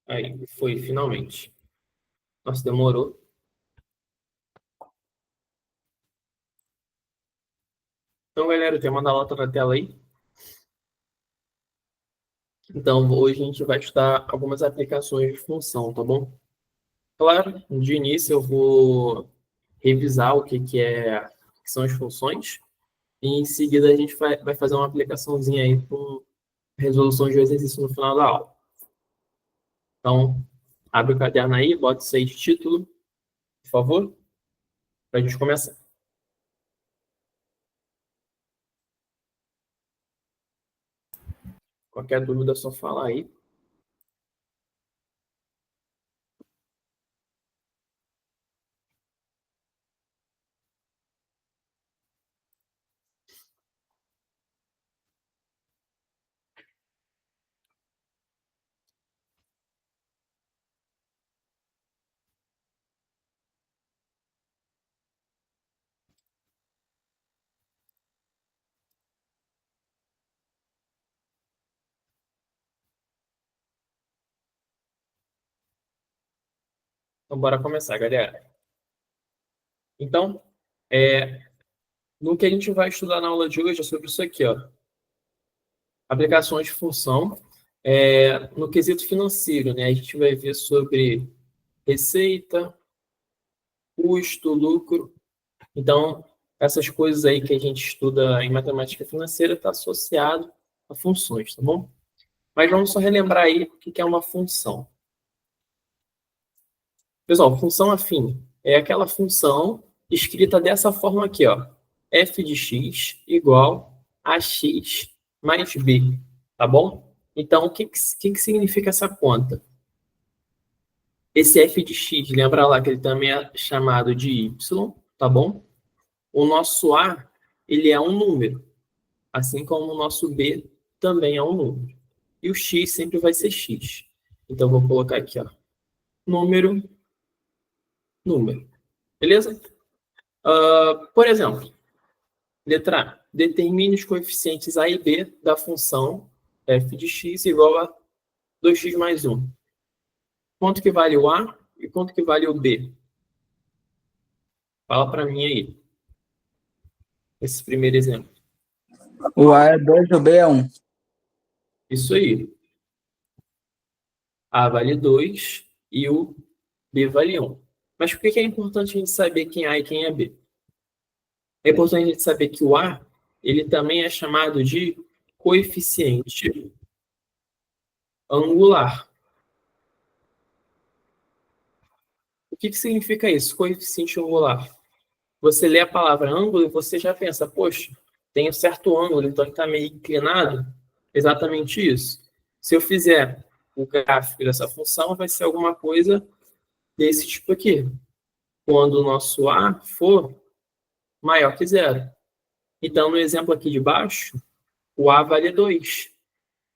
Aí, foi, finalmente. Nossa, demorou. Então, galera, tem uma nota na tela aí. Então, hoje a gente vai estudar algumas aplicações de função, tá bom? Claro, de início eu vou revisar o que são as funções. E em seguida a gente vai fazer uma aplicaçãozinha aí com resolução de exercício no final da aula. Então, abre o caderno aí, bota isso aí de título, por favor, para a gente começar. Qualquer dúvida é só falar aí. Então, bora começar, galera. Então, no que a gente vai estudar na aula de hoje é sobre isso aqui, ó. Aplicações de função. No quesito financeiro, né? A gente vai ver sobre receita, custo, lucro. Então, essas coisas aí que a gente estuda em matemática financeira está associado a funções, tá bom? Mas vamos só relembrar aí o que é uma função. Pessoal, função afim é aquela função escrita dessa forma aqui, ó. F de x igual a x mais b, tá bom? Então, o que significa essa conta? Esse f de x, lembra lá que ele também é chamado de y, tá bom? O nosso a, ele é um número, assim como o nosso b também é um número. E o x sempre vai ser x. Então, vou colocar aqui, ó, número, número. Beleza? Por exemplo, letra A. Determine os coeficientes A e B da função f de x igual a 2x mais 1. Quanto que vale o A e quanto que vale o B? Fala para mim aí, esse primeiro exemplo. O A é 2 e o B é 1. Isso aí. A vale 2 e o B vale 1. Mas por que é importante a gente saber quem é A e quem é B? É importante a gente saber que o A, ele também é chamado de coeficiente angular. O que significa isso, coeficiente angular? Você lê a palavra ângulo e você já pensa, poxa, tem um certo ângulo, então ele está meio inclinado. Exatamente isso. Se eu fizer o gráfico dessa função, vai ser alguma coisa desse tipo aqui. Quando o nosso A for maior que zero. Então, no exemplo aqui de baixo, o A vale 2.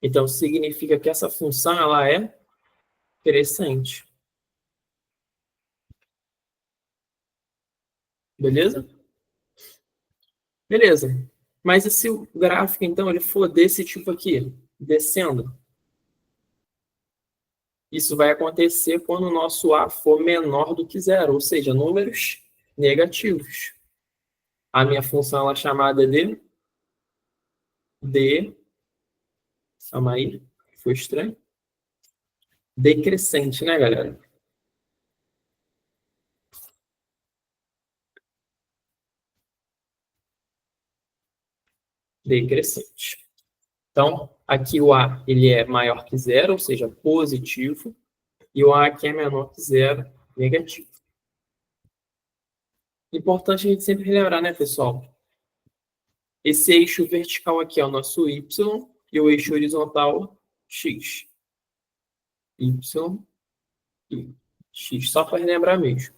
Então, significa que essa função ela é crescente. Beleza? Beleza. Mas e se o gráfico, então, ele for desse tipo aqui, descendo? Isso vai acontecer quando o nosso A for menor do que zero, ou seja, números negativos. A minha função ela é chamada de calma aí, foi estranho. Decrescente, né, galera? Decrescente. Então, aqui o A ele é maior que zero, ou seja, positivo, e o A aqui é menor que zero, negativo. Importante a gente sempre relembrar, né, pessoal? Esse eixo vertical aqui é o nosso Y e o eixo horizontal X. Y e X, só para relembrar mesmo.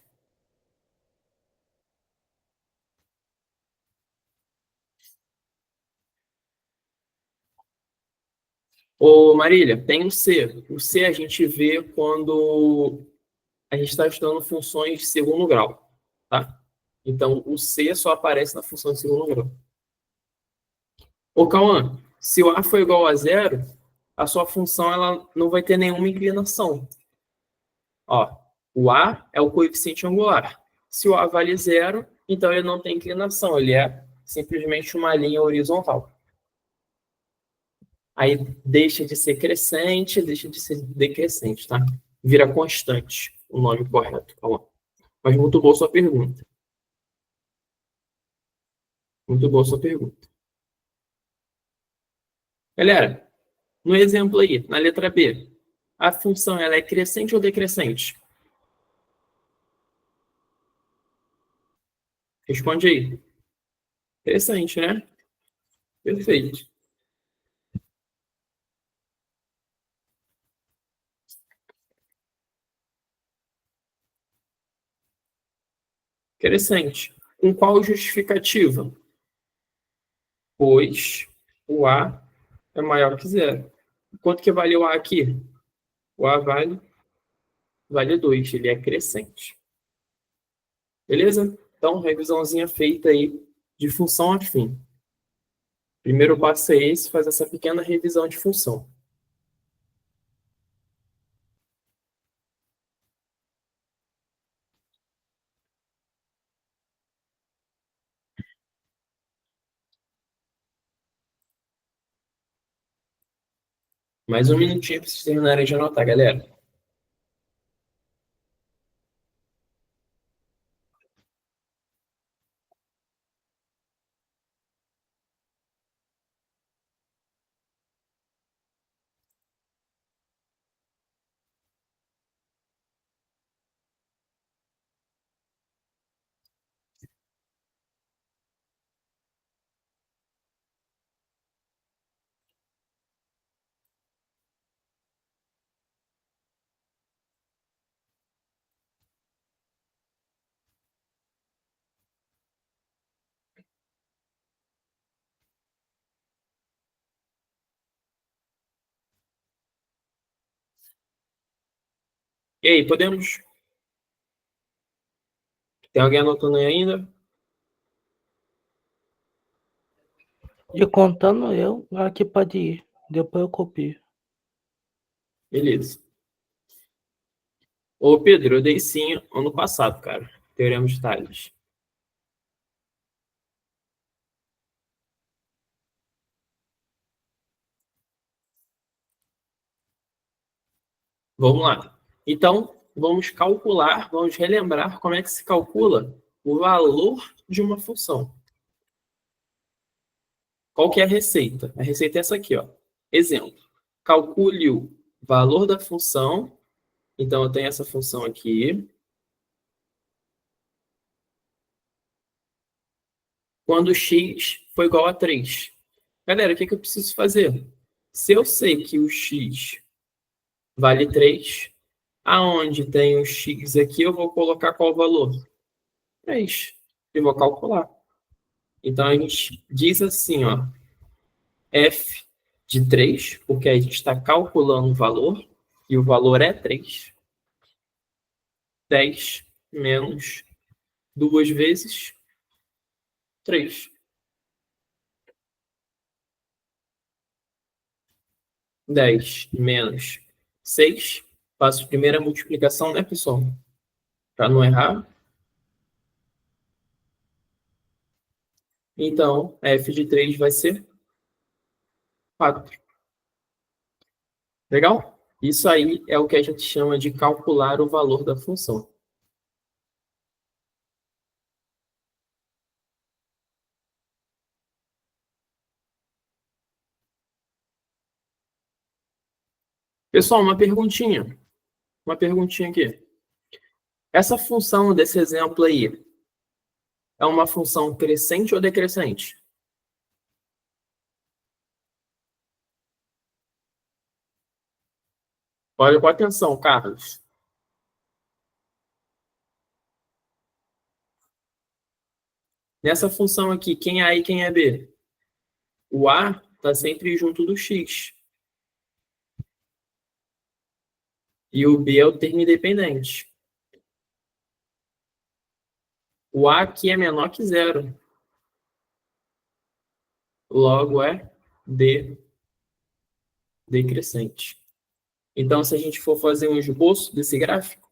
Ô, Marília, tem o C. O C a gente vê quando a gente está estudando funções de segundo grau, tá? Então, o C só aparece na função de segundo grau. Ô, Cauã, se o A for igual a zero, a sua função ela não vai ter nenhuma inclinação. Ó, o A é o coeficiente angular. Se o A vale zero, então ele não tem inclinação, ele é simplesmente uma linha horizontal. Aí deixa de ser crescente, deixa de ser decrescente, tá? Vira constante, o nome correto. Tá bom. Mas muito boa sua pergunta. Muito boa sua pergunta. Galera, no exemplo aí, na letra B, a função ela é crescente ou decrescente? Responde aí. Crescente, né? Perfeito. Crescente. Com qual justificativa? Pois o A é maior que zero. Quanto que vale o A aqui? O A vale 2, ele é crescente. Beleza? Então, revisãozinha feita aí de função afim. Primeiro passo é esse, faz essa pequena revisão de função. Mais um minutinho para vocês terminarem de anotar, galera. E aí, podemos? Tem alguém anotando aí ainda? E contando eu, aqui pode ir. Depois eu copio. Beleza. Ô, Pedro, eu dei sim ano passado, cara. Teorema de Tales. Vamos lá. Então, vamos calcular, vamos relembrar como é que se calcula o valor de uma função. Qual que é a receita? A receita é essa aqui, ó. Exemplo. Calcule o valor da função. Então, eu tenho essa função aqui. Quando x for igual a 3. Galera, o que eu preciso fazer? Se eu sei que o x vale 3, aonde tem o x aqui, eu vou colocar qual valor? 3. E vou calcular. Então, a gente diz assim, ó, f de 3, porque a gente está calculando o valor, e o valor é 3. 10 menos 2 vezes 3. 10 menos 6. Faço a primeira multiplicação, né, pessoal? Para não errar. Então, f de 3 vai ser 4. Legal? Isso aí é o que a gente chama de calcular o valor da função. Pessoal, uma perguntinha. Uma perguntinha aqui. Essa função desse exemplo aí é uma função crescente ou decrescente? Olha com atenção, Carlos. Nessa função aqui, quem é A e quem é B? O A está sempre junto do x. E o B é o termo independente. O A aqui é menor que zero. Logo é decrescente. Então, se a gente for fazer um esboço desse gráfico,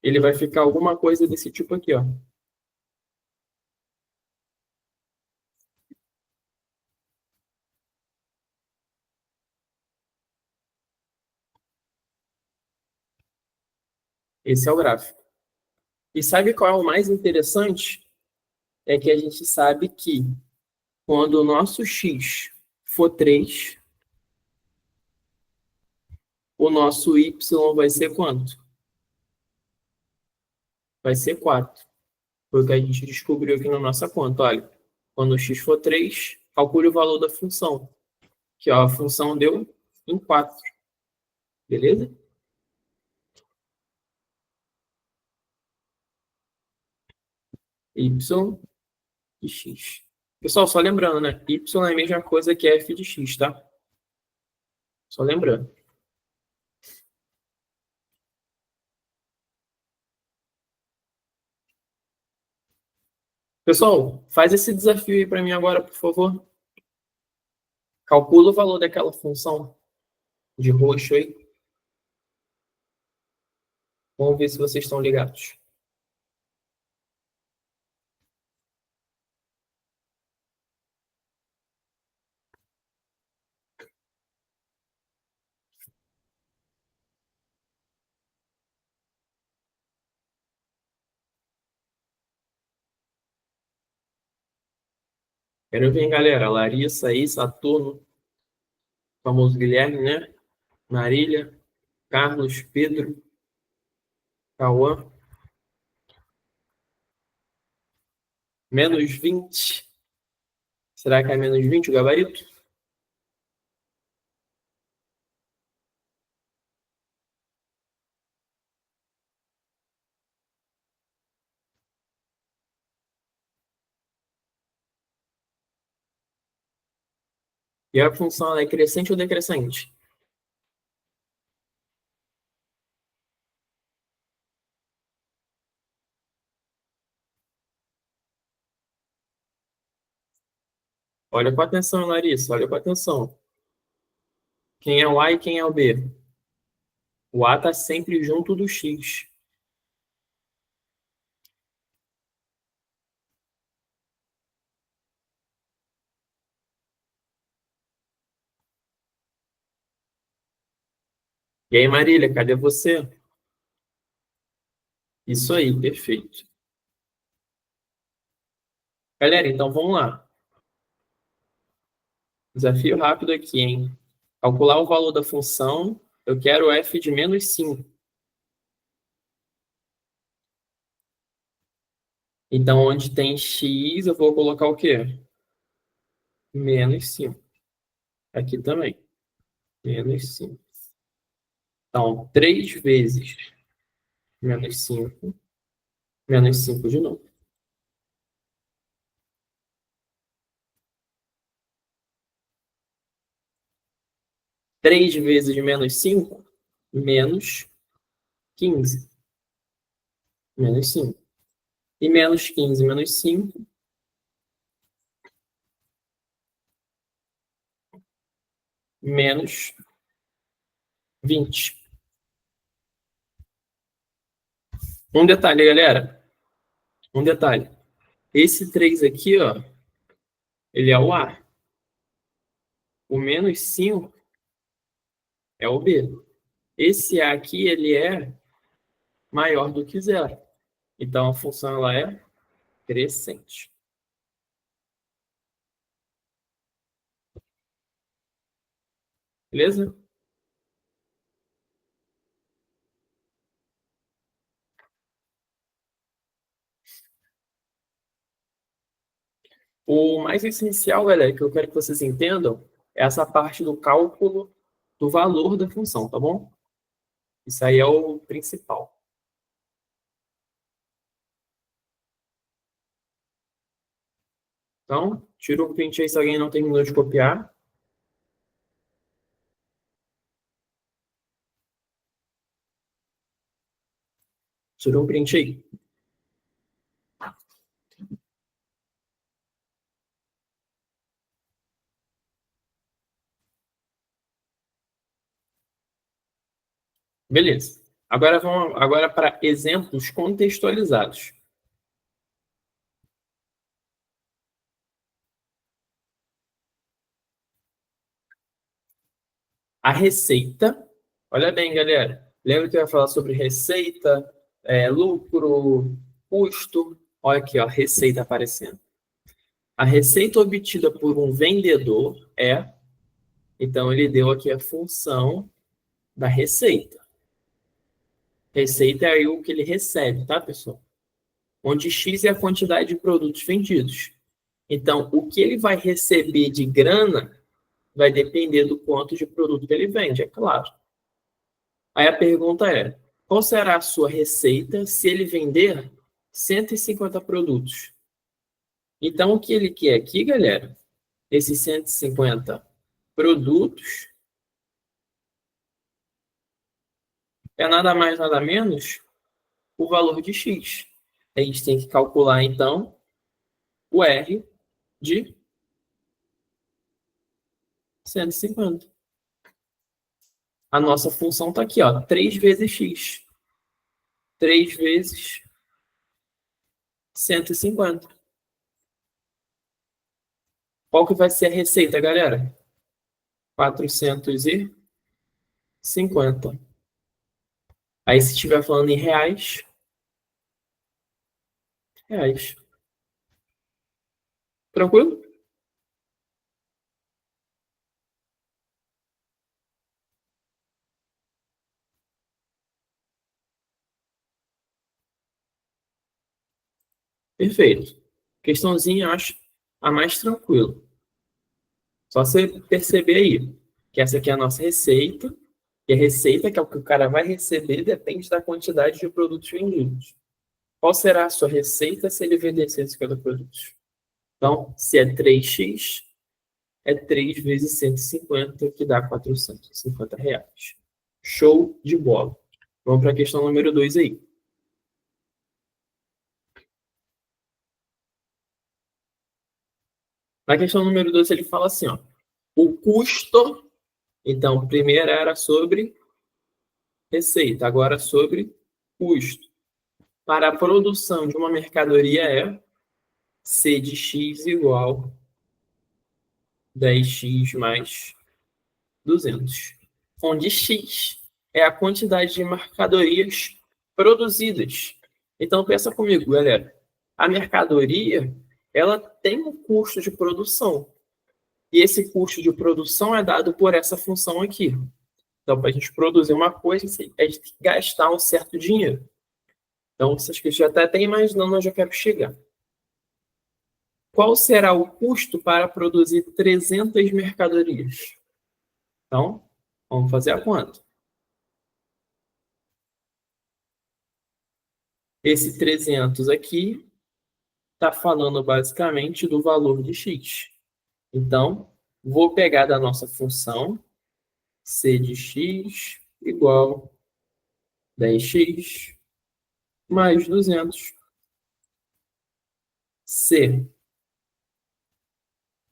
ele vai ficar alguma coisa desse tipo aqui, ó. Esse é o gráfico. E sabe qual é o mais interessante? É que a gente sabe que quando o nosso x for 3, o nosso y vai ser quanto? Vai ser 4. Foi o que a gente descobriu aqui na nossa conta. Olha, quando o x for 3, calcule o valor da função. Que ó, a função deu em 4. Beleza? Y de x. Pessoal, só lembrando, né? Y é a mesma coisa que f de x, tá? Só lembrando. Pessoal, faz esse desafio aí para mim agora, por favor. Calcula o valor daquela função de roxo aí. Vamos ver se vocês estão ligados. Quero ver, galera. Larissa aí, Saturno, famoso Guilherme, né? Marília, Carlos, Pedro, Cauã. Menos 20. Será que é menos 20 o gabarito? E a função ela é crescente ou decrescente? Olha com atenção, Larissa. Olha com atenção. Quem é o A e quem é o B? O A está sempre junto do X. E aí, Marília, cadê você? Isso aí, perfeito. Galera, então vamos lá. Desafio rápido aqui, hein? Calcular o valor da função. Eu quero f de menos 5. Então, onde tem x, eu vou colocar o quê? Menos 5. Aqui também. Menos 5. Então, 3 vezes menos 5. Menos 5 de novo. 3 vezes menos 5, menos 15. Menos 5. E menos 15 menos 5, menos 20. Um detalhe, galera. Um detalhe. Esse 3 aqui, ó, ele é o A. O menos 5 é o B. Esse A aqui, ele é maior do que zero. Então, a função ela é crescente. Beleza? O mais essencial, galera, que eu quero que vocês entendam, é essa parte do cálculo do valor da função, tá bom? Isso aí é o principal. Então, tira um print aí se alguém não terminou de copiar. Tira um print aí. Beleza. Agora vamos para exemplos contextualizados. A receita, olha bem, galera. Lembra que eu ia falar sobre receita, lucro, custo? Olha aqui, ó, receita aparecendo. A receita obtida por um vendedor é... Então, ele deu aqui a função da receita. Receita é aí o que ele recebe, tá, pessoal? Onde X é a quantidade de produtos vendidos. Então, o que ele vai receber de grana vai depender do quanto de produto que ele vende, é claro. Aí a pergunta é, qual será a sua receita se ele vender 150 produtos? Então, o que ele quer aqui, galera, esses 150 produtos, é nada mais, nada menos o valor de X. A gente tem que calcular, então, o R de 150. A nossa função está aqui, ó, 3 vezes X. 3 vezes 150. Qual que vai ser a receita, galera? 450. Aí, se estiver falando em reais, reais. Tranquilo? Perfeito. Questãozinha, acho a mais tranquila. Só você perceber aí que essa aqui é a nossa receita, e a receita, que é o que o cara vai receber, depende da quantidade de produtos vendidos. Qual será a sua receita se ele vender 150 produtos? Então, se é 3x, é 3 vezes 150, que dá 450 reais. Show de bola. Vamos para a questão número 2 aí. Na questão número 2, ele fala assim, ó, o custo, então, primeiro era sobre receita, agora sobre custo. Para a produção de uma mercadoria é C de X igual 10x mais 200, onde X é a quantidade de mercadorias produzidas. Então, pensa comigo, galera. A mercadoria, ela tem um custo de produção. E esse custo de produção é dado por essa função aqui. Então, para a gente produzir uma coisa, a gente tem que gastar um certo dinheiro. Então, vocês que já estão até imaginando onde eu quero chegar. Qual será o custo para produzir 300 mercadorias? Então, vamos fazer a conta. Esse 300 aqui está falando basicamente do valor de X. Então, vou pegar da nossa função C de X igual 10x mais 200. C.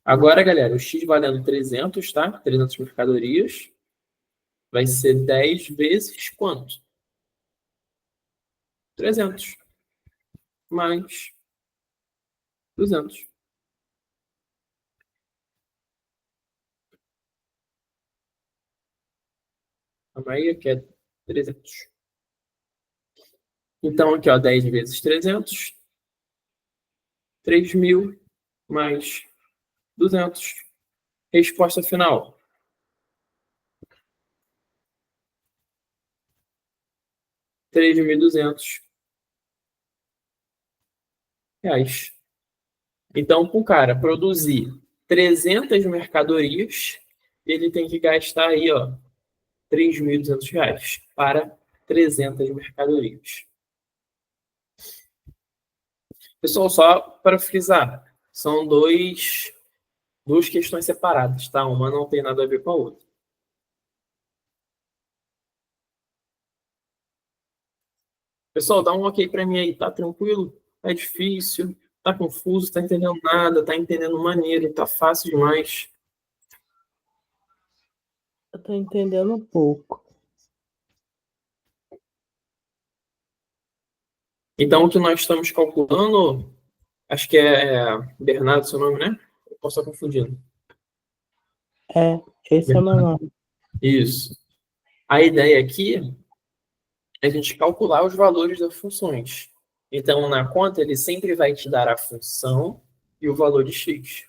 Agora, galera, o X valendo 300, tá? 300 mercadorias. Vai ser 10 vezes quanto? 300 mais 200. A aí, aqui é 300. Então, aqui, ó, 10 vezes 300. 3.000 mais 200. Resposta final. R$ 3.200. Então, para o cara produzir 300 mercadorias, ele tem que gastar aí, ó, R$ 3.200 para 300 mercadorias. Pessoal, só para frisar, são duas questões separadas, tá? Uma não tem nada a ver com a outra. Pessoal, dá um ok para mim aí, tá tranquilo? Tá difícil? Tá confuso? Tá entendendo nada? Tá entendendo maneiro? Tá fácil demais? Eu tô entendendo um pouco. Então, o que nós estamos calculando, acho que é Bernardo, seu nome, né? Eu posso estar confundindo. Esse é o meu nome. Isso. A ideia aqui é a gente calcular os valores das funções. Então, na conta, ele sempre vai te dar a função e o valor de x.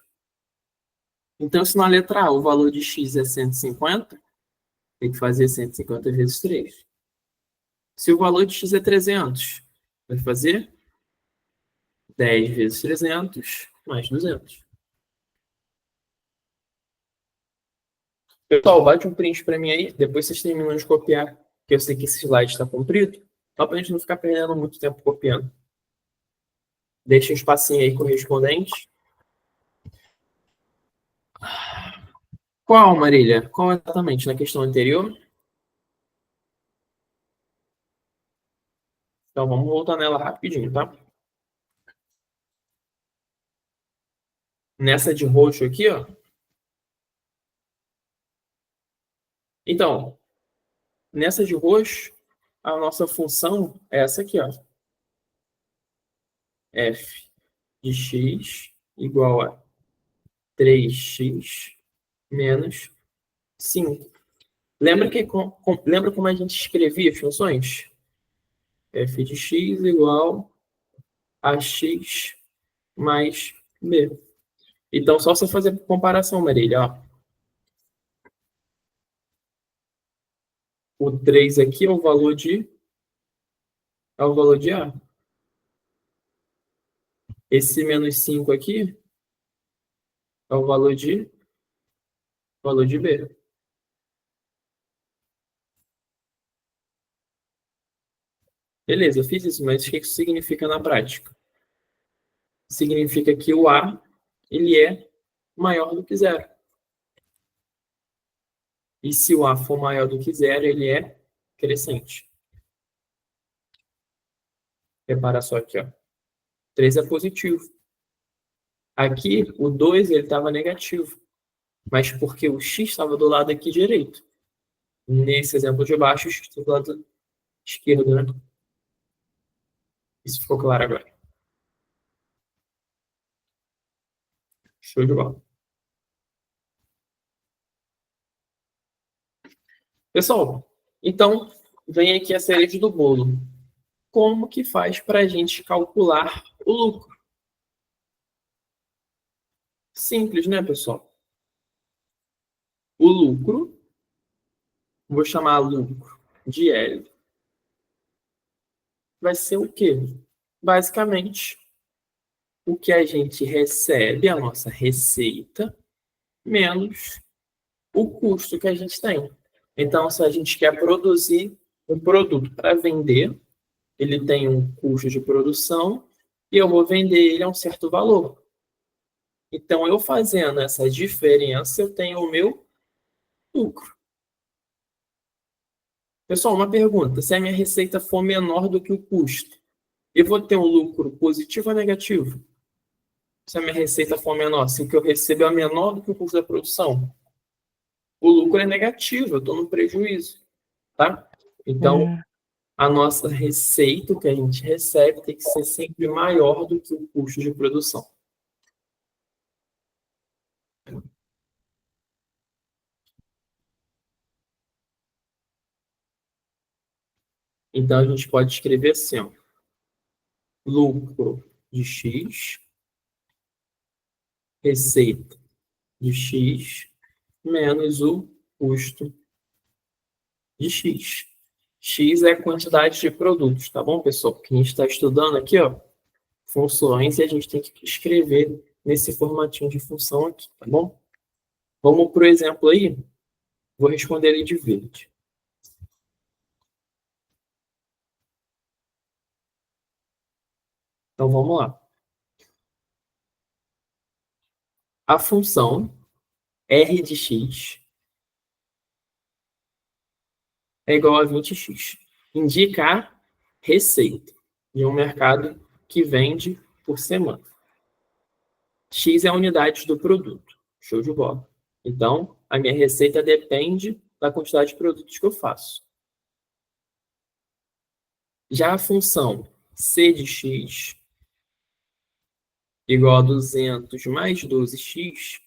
Então, se na letra A o valor de x é 150, tem que fazer 150 vezes 3. Se o valor de x é 300, vai fazer 10 vezes 300 mais 200. Pessoal, bate um print para mim aí, depois vocês terminam de copiar, porque eu sei que esse slide está comprido, só para a gente não ficar perdendo muito tempo copiando. Deixa um espacinho aí correspondente. Qual, Marília? Qual exatamente? Na questão anterior? Então, vamos voltar nela rapidinho, tá? Nessa de roxo aqui, ó. Então, nessa de roxo, a nossa função é essa aqui, ó. F de x igual a 3x menos 5. Lembra como a gente escrevia as funções? F de x igual a x mais b. Então, só você fazer a comparação, Marília. Ó. O 3 aqui é o valor de A. Esse menos 5 aqui é o valor de B. Beleza, eu fiz isso, mas o que isso significa na prática? Significa que o A ele é maior do que zero. E se o A for maior do que zero, ele é crescente. Repara só aqui, ó. 3 é positivo. Aqui, o 2 ele estava negativo. Mas porque o x estava do lado aqui direito. Nesse exemplo de baixo, o x está do lado esquerdo, né? Isso ficou claro agora. Show de bola. Pessoal, então, vem aqui a cereja do bolo. Como que faz para a gente calcular o lucro? Simples, né, pessoal? O lucro, vou chamar lucro de L, vai ser o quê? Basicamente, o que a gente recebe, a nossa receita, menos o custo que a gente tem. Então, se a gente quer produzir um produto para vender, ele tem um custo de produção e eu vou vender ele a um certo valor. Então, eu fazendo essa diferença, eu tenho o meu lucro. Pessoal, uma pergunta. Se a minha receita for menor do que o custo, eu vou ter um lucro positivo ou negativo? Se a minha receita for menor, se o que eu recebo é menor do que o custo da produção, o lucro é negativo, eu estou no prejuízo, tá? Então, a nossa receita, o que a gente recebe, tem que ser sempre maior do que o custo de produção. Então, a gente pode escrever assim, ó, lucro de X, receita de X, menos o custo de X. X é a quantidade de produtos, tá bom, pessoal? Porque a gente está estudando aqui, ó, funções e a gente tem que escrever nesse formatinho de função aqui, tá bom? Vamos para o exemplo aí. Vou responder ele de verde. Então, vamos lá. A função R de x é igual a 20x. Indica a receita de um mercado que vende por semana. X é a unidade do produto. Show de bola. Então, a minha receita depende da quantidade de produtos que eu faço. Já a função C de x igual a 200 mais 12x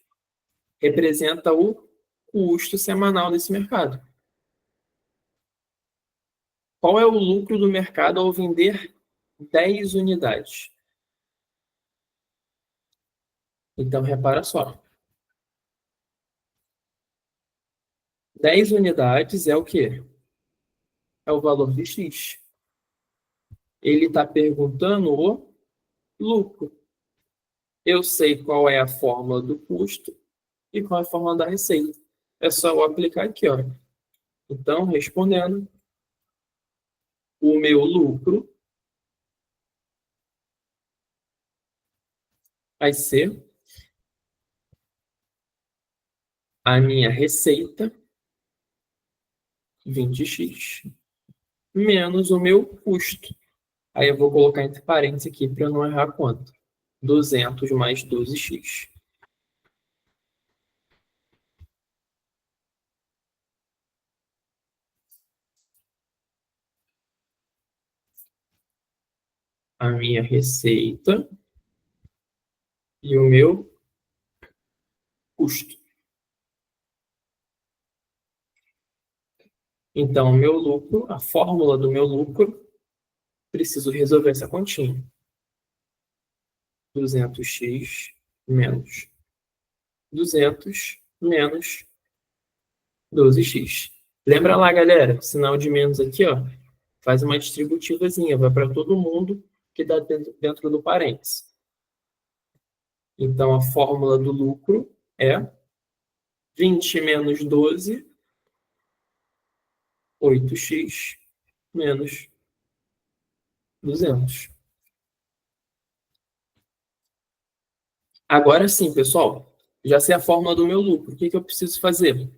representa o custo semanal desse mercado. Qual é o lucro do mercado ao vender 10 unidades? Então, repara só. 10 unidades é o quê? É o valor de x. Ele está perguntando o lucro. Eu sei qual é a fórmula do custo e qual é a fórmula da receita. É só eu aplicar aqui, ó. Então, respondendo, o meu lucro vai ser a minha receita, 20x, menos o meu custo. Aí eu vou colocar entre parênteses aqui para não errar a conta. 200 mais 12x. A minha receita e o meu custo. Então, o meu lucro, a fórmula do meu lucro, preciso resolver essa continha. 200x menos 200 menos 12x. Lembra lá, galera, sinal de menos aqui, ó, faz uma distributivazinha, vai para todo mundo que está dentro do parênteses. Então, a fórmula do lucro é 20 menos 12, 8x menos 200. Agora sim, pessoal, já sei a fórmula do meu lucro. O que eu preciso fazer?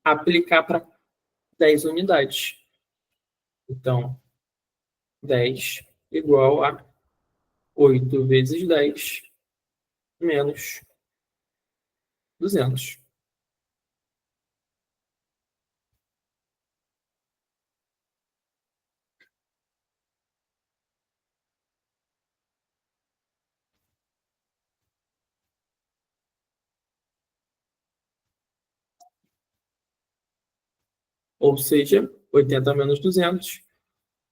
Aplicar para 10 unidades. Então, 10 igual a 8 vezes 10 menos 200. Ou seja, 80 menos 200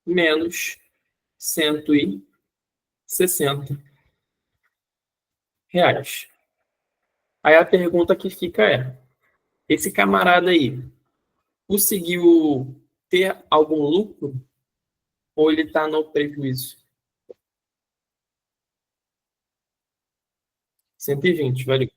menos 160 reais. Aí a pergunta que fica é: esse camarada aí conseguiu ter algum lucro ou ele está no prejuízo? 120, valeu.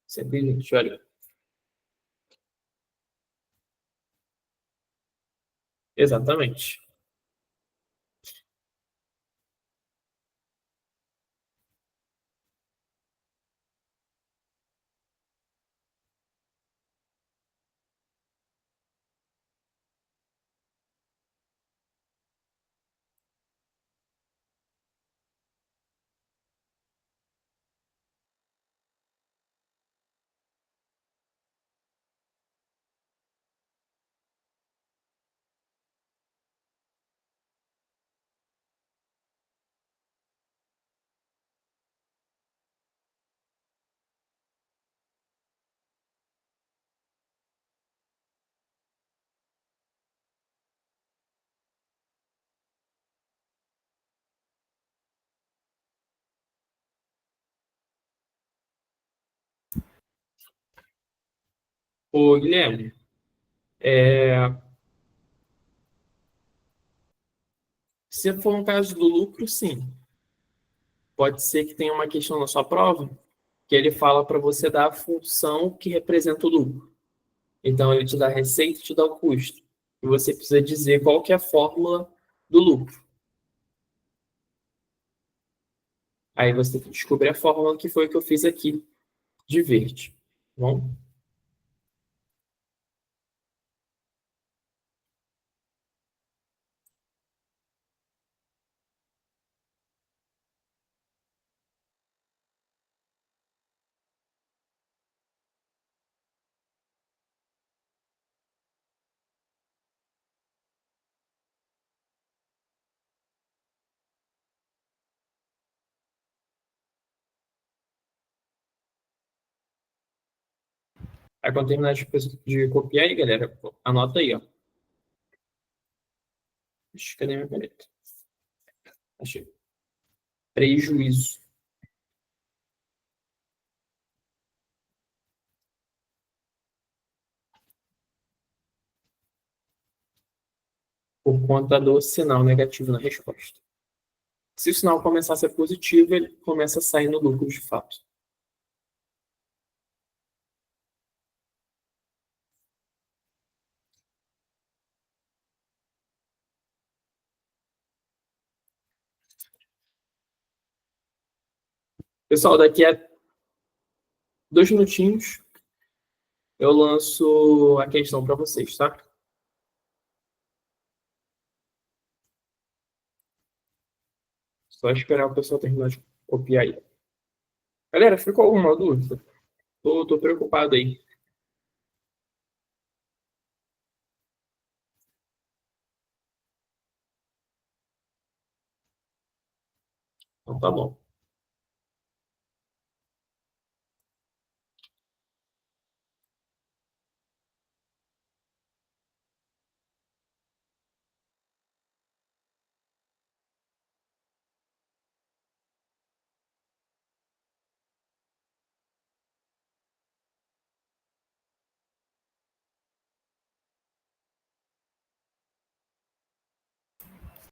120, valeu. Exatamente. Ô, Guilherme, se for um caso do lucro, sim. Pode ser que tenha uma questão na sua prova que ele fala para você dar a função que representa o lucro. Então, ele te dá a receita e te dá o custo. E você precisa dizer qual que é a fórmula do lucro. Aí você tem que descobrir a fórmula que foi que eu fiz aqui de verde. Tá bom? Aí quando terminar de copiar aí, galera, anota aí, ó. Cadê minha caneta? Achei. Prejuízo. Por conta do sinal negativo na resposta. Se o sinal começar a ser positivo, ele começa a sair no lucro de fato. Pessoal, daqui a 2 minutinhos eu lanço a questão para vocês, tá? Só esperar o pessoal terminar de copiar aí. Galera, ficou alguma dúvida? Tô preocupado aí. Então tá bom.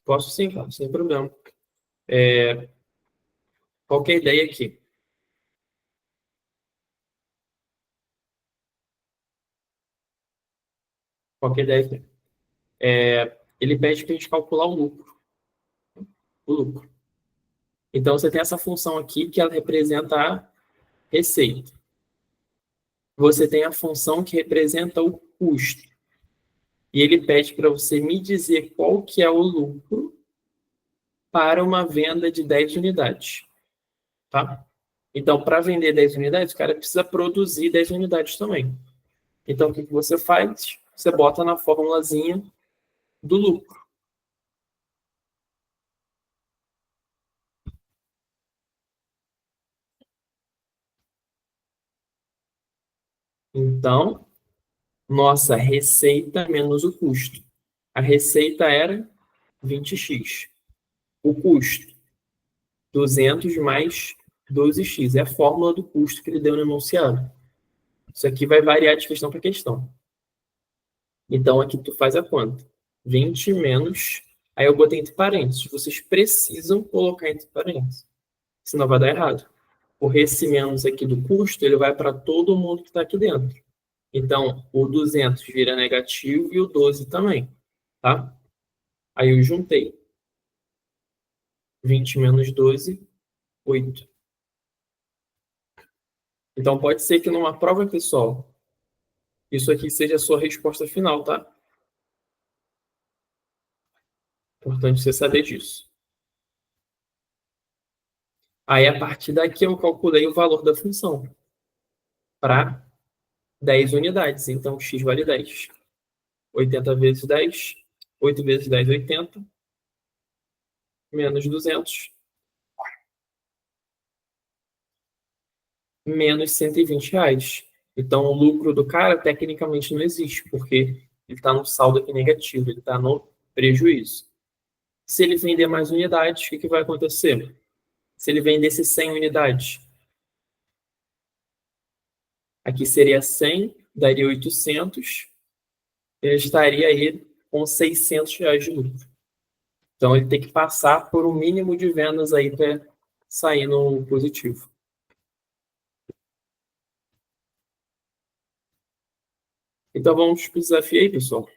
Posso sim, cara, sem problema. Qualquer ideia aqui. Qualquer ideia aqui. Ele pede para a gente calcular o lucro. O lucro. Então, você tem essa função aqui que ela representa a receita. Você tem a função que representa o custo. E ele pede para você me dizer qual que é o lucro para uma venda de 10 unidades. Tá? Então, para vender 10 unidades, o cara precisa produzir 10 unidades também. Então, o que você faz? Você bota na formulazinha do lucro. Então, nossa receita menos o custo. A receita era 20x. O custo, 200 mais 12x. É a fórmula do custo que ele deu no enunciado. Isso aqui vai variar de questão para questão. Então, aqui tu faz a conta. 20 menos... Aí eu botei entre parênteses. Vocês precisam colocar entre parênteses. Senão vai dar errado. Porque esse menos aqui do custo, ele vai para todo mundo que está aqui dentro. Então, o 200 vira negativo e o 12 também. Tá? Aí eu juntei. 20 menos 12, 8. Então, pode ser que numa prova, pessoal, isso aqui seja a sua resposta final, tá? Importante você saber disso. Aí, a partir daqui, eu calculei o valor da função para 10 unidades. Então, x vale 10. 80 vezes 10, 8 vezes 10, 80, menos 200, menos R$ 120. Então, o lucro do cara, tecnicamente, não existe, porque ele está no saldo aqui negativo, ele está no prejuízo. Se ele vender mais unidades, o que vai acontecer? Se ele vendesse 100 unidades, aqui seria 100, daria 800, ele estaria aí com R$ 600 de lucro. Então, ele tem que passar por um mínimo de vendas aí para sair no positivo. Então, vamos para o desafio aí, pessoal.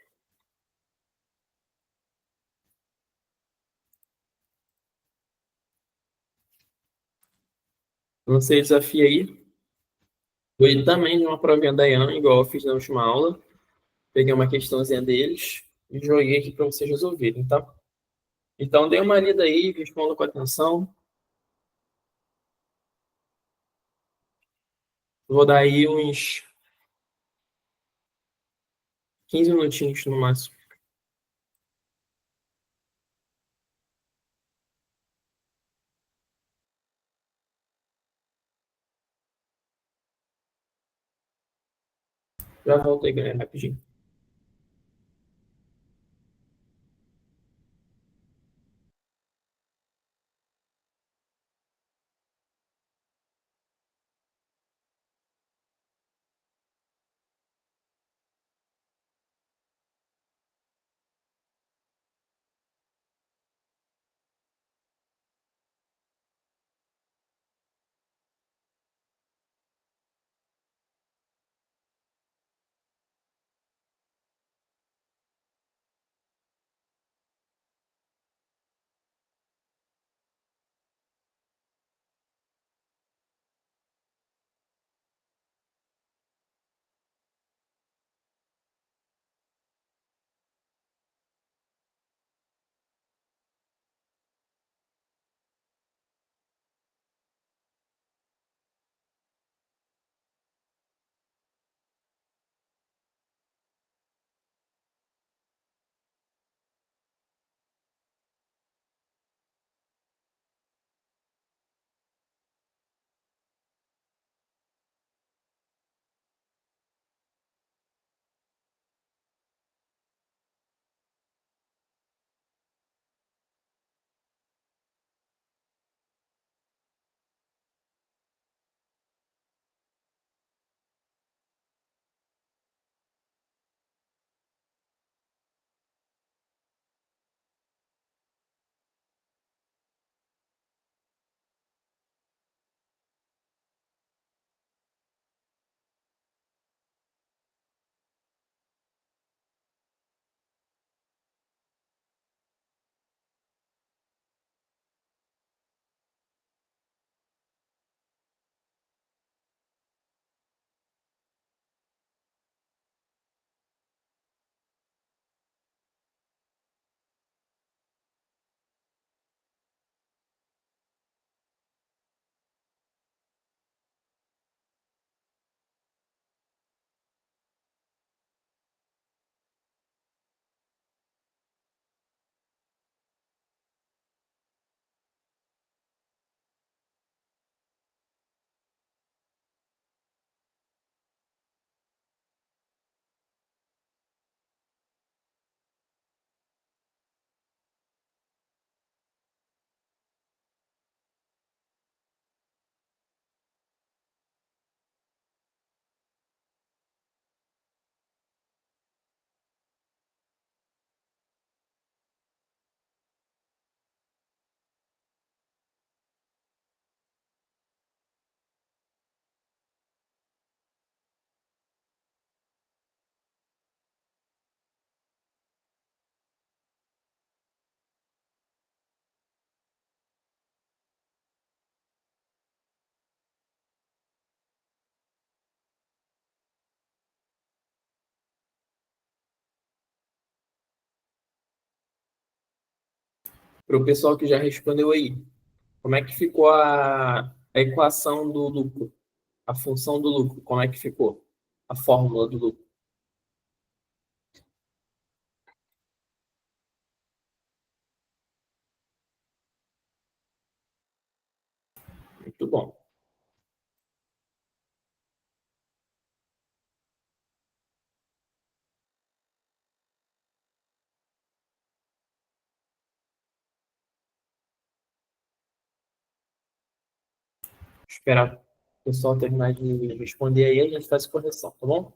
Lancei o desafio aí. Foi também de uma provinha da IAM, igual eu fiz na última aula. Peguei uma questãozinha deles e joguei aqui para vocês resolverem, tá? Então, dê uma lida aí, responda com atenção. Vou dar aí uns 15 minutinhos no máximo. Já volto aí, galera, rapidinho. Para o pessoal que já respondeu aí, como é que ficou a equação do lucro? A função do lucro, como é que ficou? A fórmula do lucro. Muito bom. Esperar o pessoal terminar de responder aí, a gente faz correção, tá bom?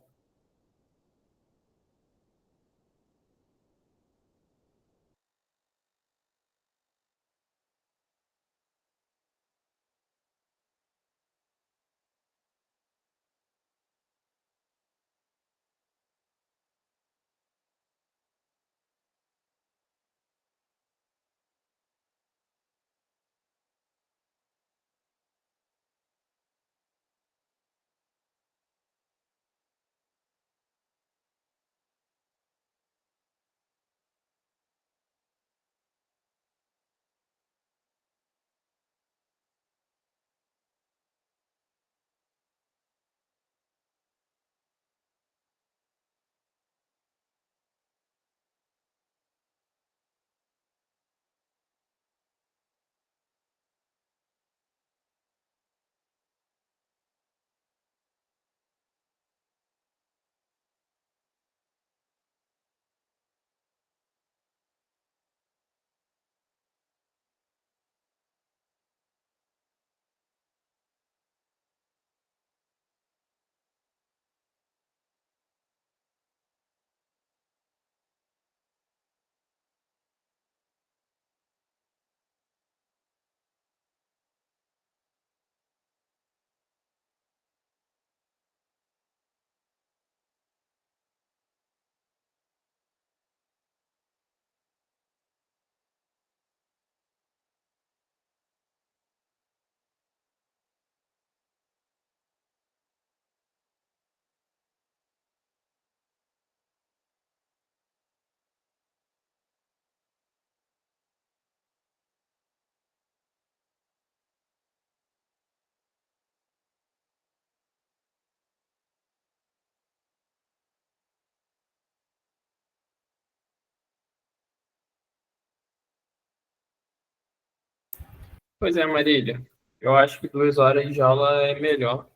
Pois é, Marília. Eu acho que 2 horas de aula é melhor.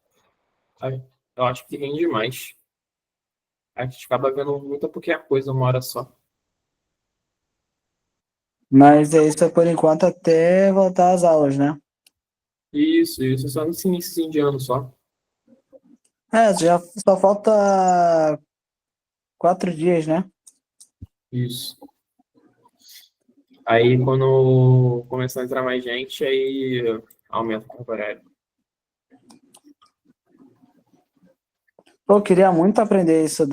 Eu acho que rende mais. A gente acaba vendo muita pouquinha coisa uma hora só. Mas é isso por enquanto até voltar às aulas, né? Isso, só nesse início de ano só. É, já só falta 4 dias, né? Isso. Aí quando começar a entrar mais gente, aí aumenta o carga horária. Pô, eu queria muito aprender isso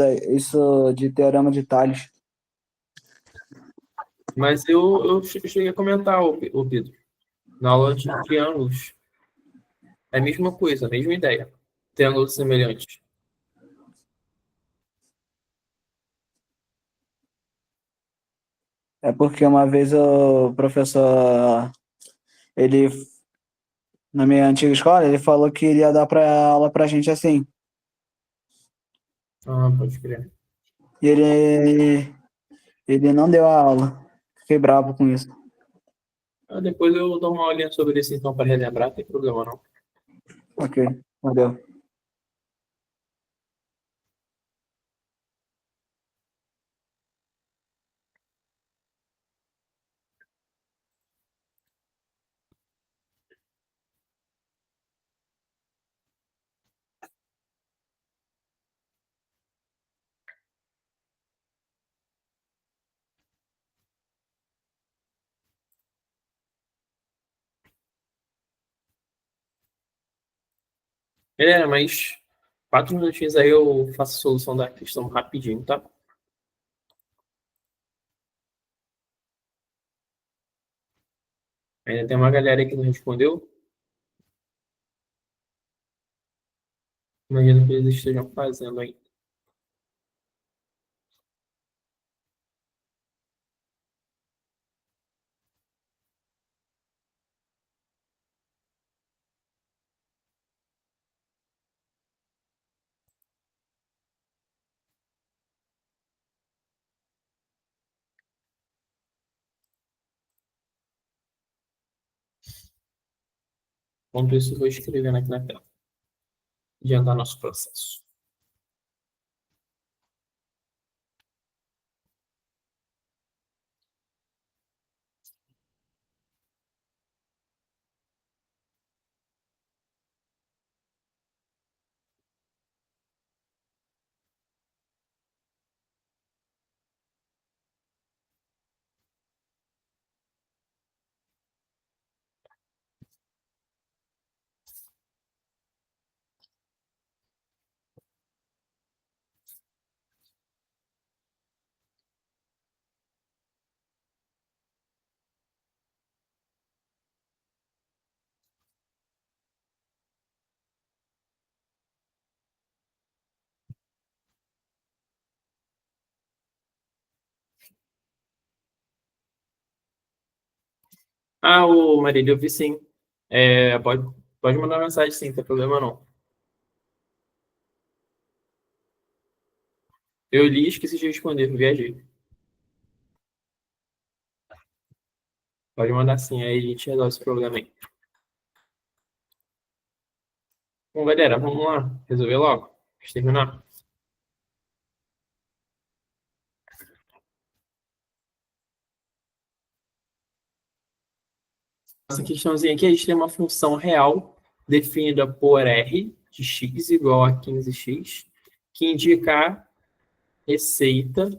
de teorema de Tales. Mas eu cheguei a comentar, o Pedro, na aula de triângulos. É a mesma coisa, a mesma ideia. Triângulos semelhantes. É porque uma vez o professor, ele, na minha antiga escola, ele falou que iria dar aula pra gente assim. Ah, pode crer. E ele não deu a aula. Fiquei bravo com isso. Ah, depois eu dou uma olhinha sobre isso então para relembrar, não tem problema não. Ok, valeu. Galera, mas 4 minutinhos aí eu faço a solução da questão rapidinho, tá? Ainda tem uma galera aí que não respondeu. Imagino que eles estejam fazendo aí. Enquanto isso, eu vou escrevendo aqui na tela. Adiantar nosso processo. Ah, o Marília, eu vi sim. Pode mandar mensagem sim, não tem problema não. Eu li e esqueci de responder, viajei. Pode mandar sim, aí a gente resolve esse problema aí. Bom, galera, vamos lá. Resolver logo. Vamos terminar. Essa questãozinha aqui, a gente tem uma função real definida por r de x igual a 15x, que indica a receita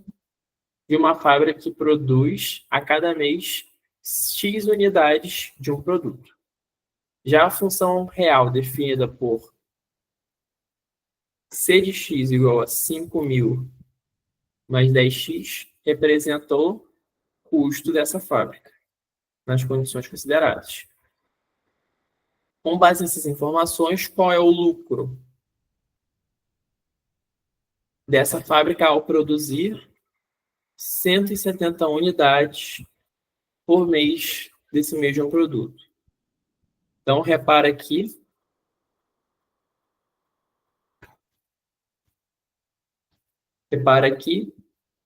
de uma fábrica que produz a cada mês x unidades de um produto. Já a função real definida por c de x igual a 5.000 mais 10x representou o custo dessa fábrica nas condições consideradas. Com base nessas informações, qual é o lucro dessa fábrica ao produzir 170 unidades por mês desse mesmo produto? Então, repara aqui,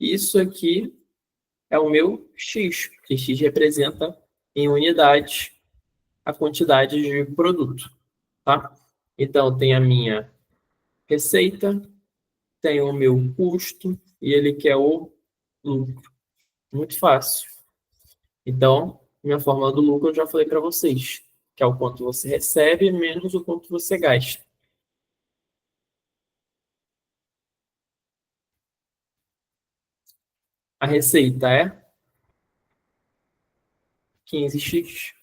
isso aqui é o meu X, que X representa em unidades a quantidade de produto, tá? Então, tem a minha receita, tem o meu custo e ele quer o lucro. Muito fácil. Então, minha fórmula do lucro eu já falei para vocês, que é o quanto você recebe menos o quanto você gasta. A receita é 15x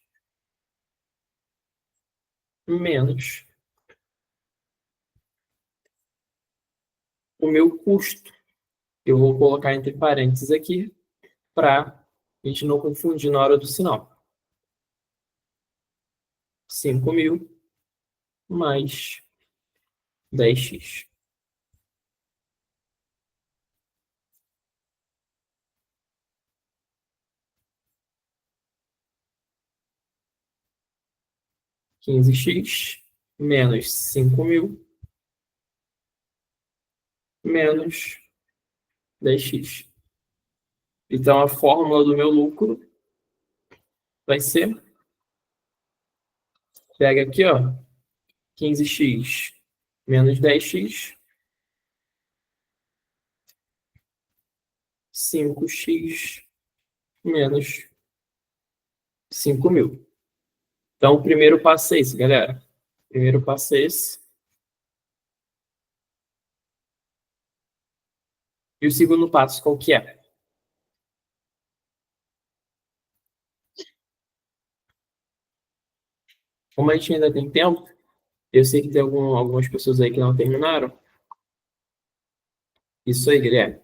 menos o meu custo. Eu vou colocar entre parênteses aqui para a gente não confundir na hora do sinal. 5.000 mais 10x. Quinze x menos 5.000 menos 10x. Então, a fórmula do meu lucro vai ser, pega aqui, ó, 15x menos 10x, 5x menos 5.000. Então, o primeiro passo é esse, galera. O primeiro passo é esse. E o segundo passo, qual que é? Como a gente ainda tem tempo, eu sei que tem algumas pessoas aí que não terminaram. Isso aí, Guilherme.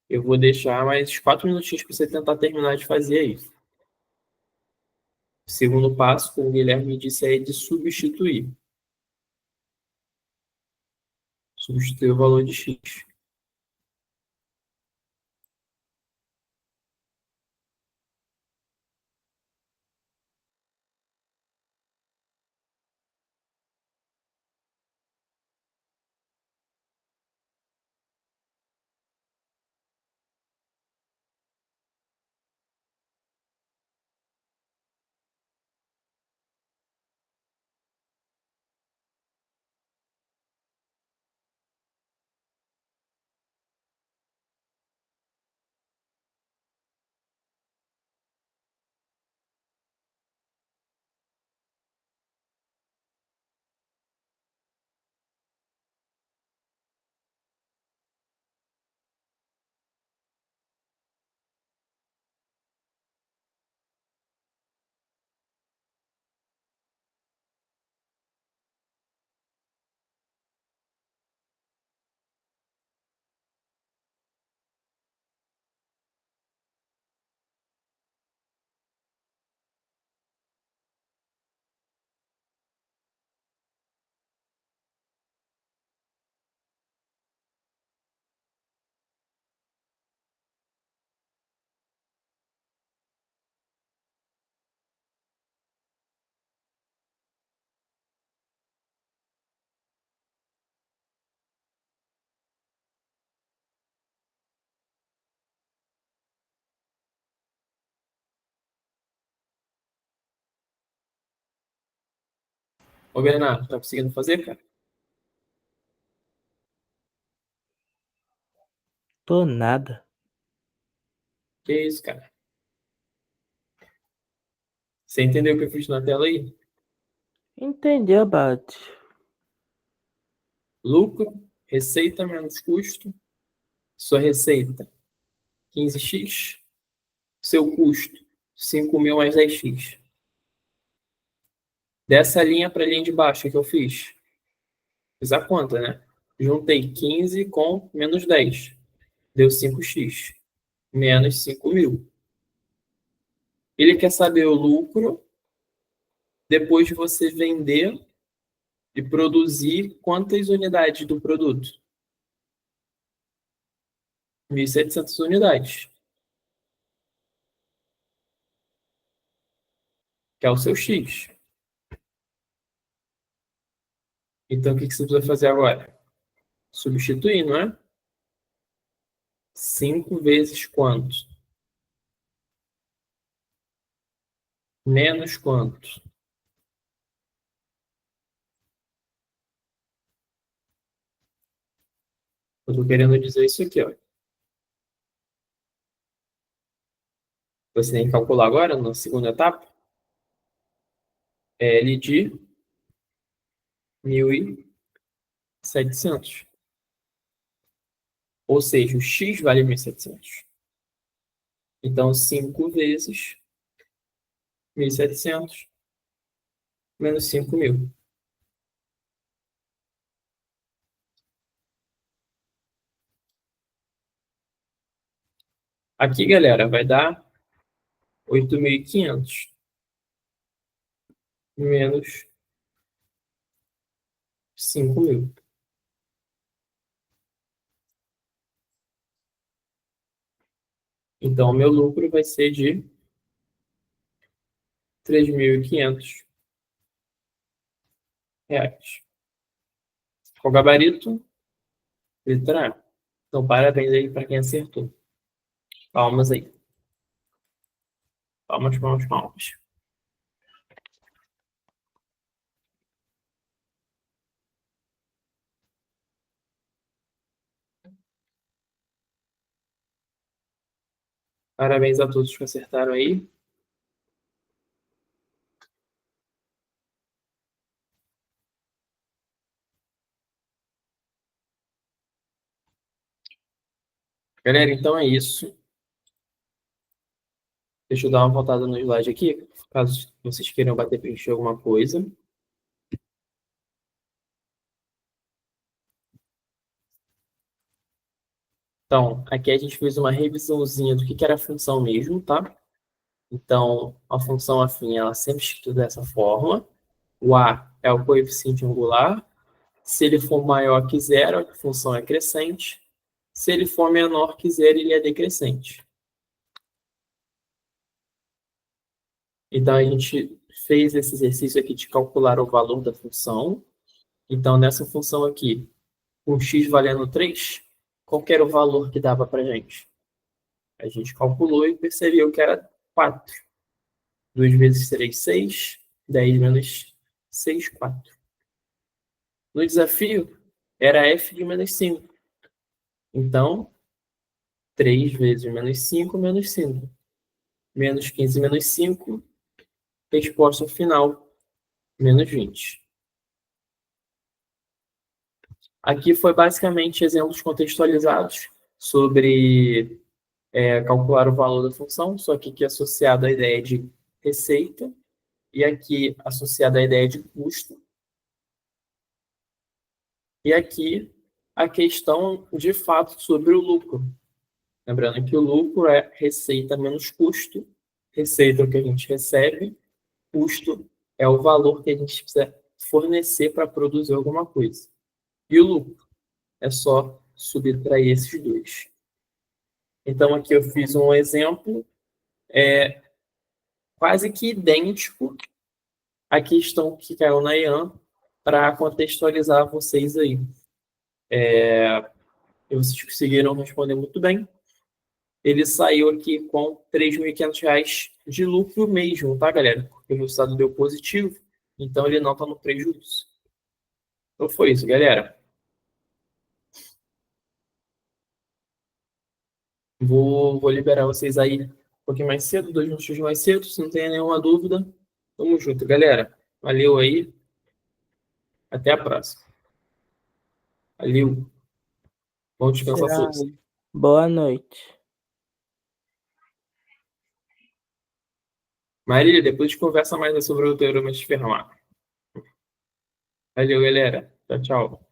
Eu vou deixar mais 4 minutinhos para você tentar terminar de fazer aí. O segundo passo, como o Guilherme disse, é de substituir. Substituir o valor de x. Ô, Bernardo, tá conseguindo fazer, cara? Tô nada. Que isso, cara? Você entendeu o que eu fiz na tela aí? Entendi, Abate. Lucro, receita menos custo. Sua receita, 15x. Seu custo, 5.000 mais 10x. Dessa linha para a linha de baixo, o que eu fiz? Fiz a conta, né? Juntei 15 com menos 10. Deu 5x. Menos 5.000. Ele quer saber o lucro depois de você vender e produzir quantas unidades do produto? 1.700 unidades, que é o seu X. Então, o que você precisa fazer agora? Substituir, não é? 5 vezes quanto? Menos quanto? Eu estou querendo dizer isso aqui, ó. Você tem que calcular agora, na segunda etapa, L de 1.700. Ou seja, o x vale 1.700. Então, 5 vezes 1.700 menos 5.000. Aqui, galera, vai dar 8.500 menos 5.000. Então, o meu lucro vai ser de 3.500 reais. Qual gabarito? Letra A. Então, parabéns aí para quem acertou. Palmas aí. Palmas, palmas, palmas. Parabéns a todos que acertaram aí. Galera, então é isso. Deixa eu dar uma voltada no slide aqui, caso vocês queiram bater print de alguma coisa. Então, aqui a gente fez uma revisãozinha do que era a função mesmo, tá? Então, a função afim, ela sempre escrita dessa forma. O A é o coeficiente angular. Se ele for maior que zero, a função é crescente. Se ele for menor que zero, ele é decrescente. Então, a gente fez esse exercício aqui de calcular o valor da função. Então, nessa função aqui, com x valendo 3, qual que era o valor que dava para a gente? A gente calculou e percebeu que era 4. 2 vezes 3, 6. 10 menos 6, 4. No desafio, era f de menos 5. Então, 3 vezes menos 5, menos 5. Menos 15 menos 5, resposta final, menos 20. Aqui foi basicamente exemplos contextualizados sobre calcular o valor da função, só que aqui associado à ideia de receita e aqui associado à ideia de custo. E aqui a questão de fato sobre o lucro. Lembrando que o lucro é receita menos custo. Receita é o que a gente recebe, custo é o valor que a gente precisa fornecer para produzir alguma coisa. E o lucro é só subtrair esses dois. Então, aqui eu fiz um exemplo quase que idêntico à questão que caiu na IAM para contextualizar vocês aí. E vocês conseguiram responder muito bem. Ele saiu aqui com R$3.500 de lucro mesmo, tá, galera? Porque o resultado deu positivo, então ele não está no prejuízo. Então foi isso, galera. Vou liberar vocês aí um pouquinho mais cedo, 2 minutos mais cedo, se não tem nenhuma dúvida. Tamo junto, galera. Valeu aí. Até a próxima. Valeu. Bom descanso a todos. Tchau. Boa noite. Marília, depois a gente conversa mais sobre o teorema de Fermat. Valeu, galera. Tchau, tchau.